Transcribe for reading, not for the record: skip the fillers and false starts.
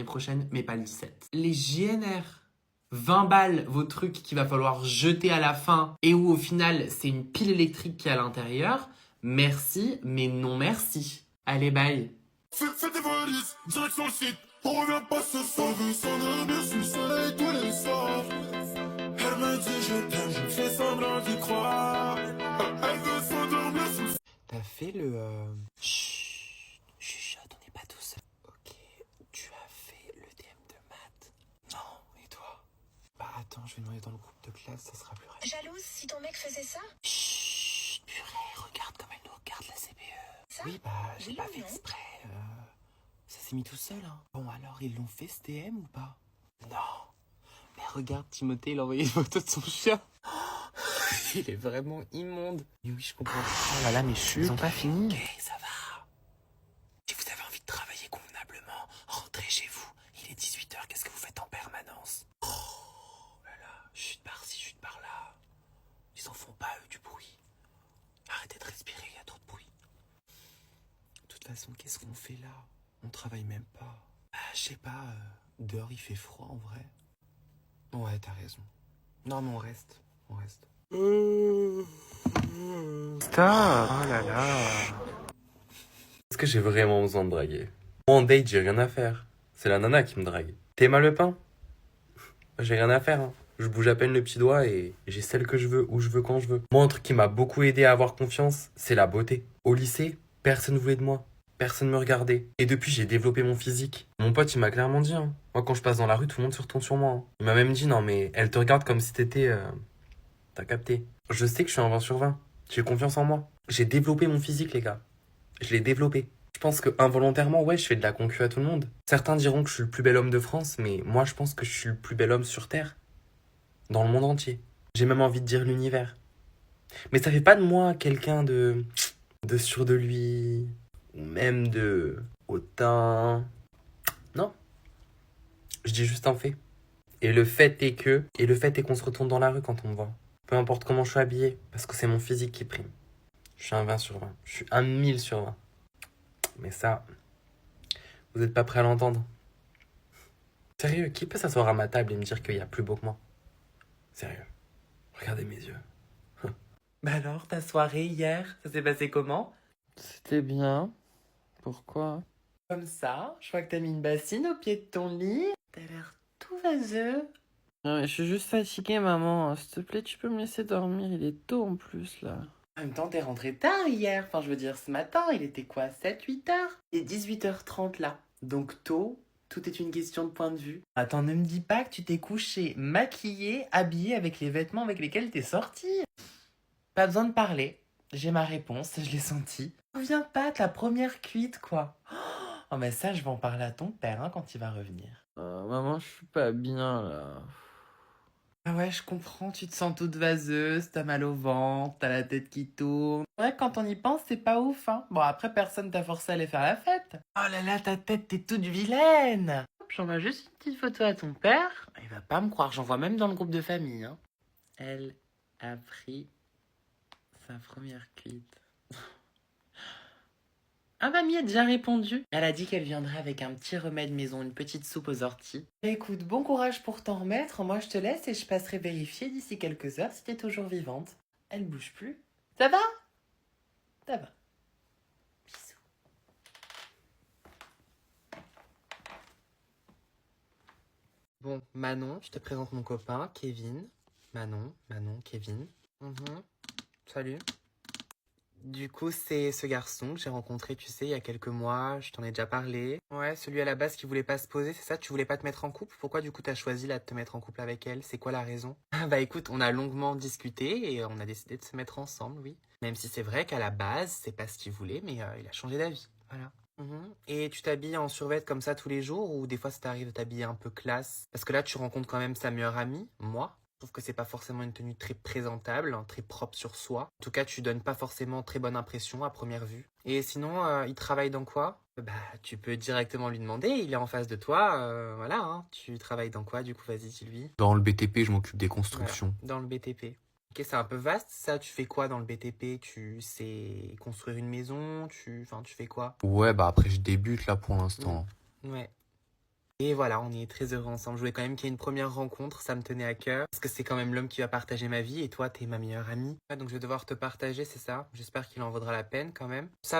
L'année prochaine, mais pas le 17. Les JNR. 20 balles, vos trucs qu'il va falloir jeter à la fin et où au final c'est une pile électrique qui est à l'intérieur. Merci, mais non merci. Allez, bye. Fais tes valises, direction le site. On revient pas ce soir. Je s'endormir sous le soleil tous les soirs. Elle me dit je t'aime, je fais semblant d'y croire. Elle veut s'endormir sous le... T'as fait le... Chut, chuchote, on n'est pas tous seuls. Ok, tu as fait le DM de maths. Non, et toi? Bah attends, je vais demander dans le groupe de classe, ça sera plus rapide. Jalouse si ton mec faisait ça? Chut, purée, regarde comme elle nous regarde la CPE. Ça? Oui, bah j'ai Oui pas ou fait non? exprès. Ça s'est mis tout seul, hein. Bon, alors, ils l'ont fait ce DM ou pas? Non. Mais regarde, Timothée, il a envoyé une photo de son chien. Il est vraiment immonde. Mais oui, je comprends. Oh là là, mais chut. Ils ont pas fini. Ok, ça va. Si vous avez envie de travailler convenablement, rentrez chez vous. Il est 18h, qu'est-ce que vous faites en permanence? Oh là là, chute par-ci, chute par-là. Ils en font pas, eux, du bruit. Arrêtez de respirer, il y a trop de bruit. De toute façon, qu'est-ce qu'on fait là? On travaille même pas. Ah, je sais pas, dehors il fait froid en vrai. Ouais, t'as raison. Non, mais on reste. On reste. Stop. Oh là là. Est-ce que j'ai vraiment besoin de draguer? Moi, en date, j'ai rien à faire. C'est la nana qui me drague. T'aimes le pain? J'ai rien à faire, hein. Je bouge à peine le petit doigt et j'ai celle que je veux, où je veux, quand je veux. Moi, un truc qui m'a beaucoup aidé à avoir confiance, c'est la beauté. Au lycée, personne voulait de moi. Personne me regardait. Et depuis, j'ai développé mon physique. Mon pote, il m'a clairement dit, hein. Moi, quand je passe dans la rue, tout le monde se retourne sur moi, hein. Il m'a même dit, non, mais elle te regarde comme si t'étais... T'as capté. Je sais que je suis un 20 sur 20. J'ai confiance en moi. J'ai développé mon physique, les gars. Je l'ai développé. Je pense que involontairement, ouais, je fais de la concu à tout le monde. Certains diront que je suis le plus bel homme de France, mais moi, je pense que je suis le plus bel homme sur Terre. Dans le monde entier. J'ai même envie de dire l'univers. Mais ça fait pas de moi quelqu'un de sûr de lui, ou même de hautain. Non. Je dis juste un fait. Et le fait est qu'on se retourne dans la rue quand on me voit. Peu importe comment je suis habillé, parce que c'est mon physique qui prime. Je suis un 20 sur 20. Je suis un 1000 sur 20. Mais ça, vous n'êtes pas prêts à l'entendre. Sérieux, qui peut s'asseoir à ma table et me dire qu'il y a plus beau que moi? Sérieux. Regardez mes yeux. Bah alors, ta soirée hier, ça s'est passé comment? C'était bien. Pourquoi? Comme ça, je vois que t'as mis une bassine au pied de ton lit. T'as l'air tout vaseux. Non, mais je suis juste fatiguée, maman. S'il te plaît, tu peux me laisser dormir. Il est tôt en plus, là. En même temps, t'es rentré tard hier. Enfin, je veux dire, ce matin, il était quoi, 7-8 heures? Il est 18h30 là. Donc tôt, tout est une question de point de vue. Attends, ne me dis pas que tu t'es couché, maquillé, habillé avec les vêtements avec lesquels t'es sorti. Pas besoin de parler. J'ai ma réponse, je l'ai senti. Reviens pas, ta première cuite, quoi. Oh, mais ça, je vais en parler à ton père, hein, quand il va revenir. Maman, je suis pas bien, là. Ah ouais, je comprends, tu te sens toute vaseuse, t'as mal au ventre, t'as la tête qui tourne. Ouais, quand on y pense, c'est pas ouf, hein. Bon, après, personne t'a forcé à aller faire la fête. Oh là là, ta tête, t'es toute vilaine. Hop, j'envoie juste une petite photo à ton père. Il va pas me croire, j'envoie même dans le groupe de famille, hein. Elle a pris sa première cuite. Ah, mamie a déjà répondu. Elle a dit qu'elle viendrait avec un petit remède maison, une petite soupe aux orties. Écoute, bon courage pour t'en remettre. Moi, je te laisse et je passerai vérifier d'ici quelques heures si t'es toujours vivante. Elle bouge plus. Ça va? Ça va. Bisous. Bon, Manon, je te présente mon copain, Kevin. Manon, Kevin. Salut. Du coup, c'est ce garçon que j'ai rencontré, tu sais, il y a quelques mois. Je t'en ai déjà parlé. Ouais, celui à la base qui voulait pas se poser, c'est ça? Tu voulais pas te mettre en couple? Pourquoi du coup t'as choisi là de te mettre en couple avec elle? C'est quoi la raison? Bah écoute, on a longuement discuté et on a décidé de se mettre ensemble, oui. Même si c'est vrai qu'à la base, c'est pas ce qu'il voulait, mais il a changé d'avis. Voilà. Et tu t'habilles en survêt comme ça tous les jours ou des fois ça t'arrive de t'habiller un peu classe? Parce que là, tu rencontres quand même sa meilleure amie, moi. Je trouve que c'est pas forcément une tenue très présentable, hein, très propre sur soi. En tout cas, tu donnes pas forcément très bonne impression à première vue. Et sinon, il travaille dans quoi? Bah, tu peux directement lui demander, il est en face de toi, voilà, hein. Tu travailles dans quoi, du coup, vas-y, dis-lui. Dans le BTP, je m'occupe des Voilà, constructions. dans le BTP. Ok, c'est un peu vaste, ça, tu fais quoi dans le BTP? Tu sais construire une maison, tu fais quoi? Ouais, bah après, je débute là pour l'instant. Ouais. Et voilà, on est très heureux ensemble. Je voulais quand même qu'il y ait une première rencontre, ça me tenait à cœur. Parce que c'est quand même l'homme qui va partager ma vie et toi, t'es ma meilleure amie. Ouais, donc je vais devoir te partager, c'est ça. J'espère qu'il en vaudra la peine quand même. Ça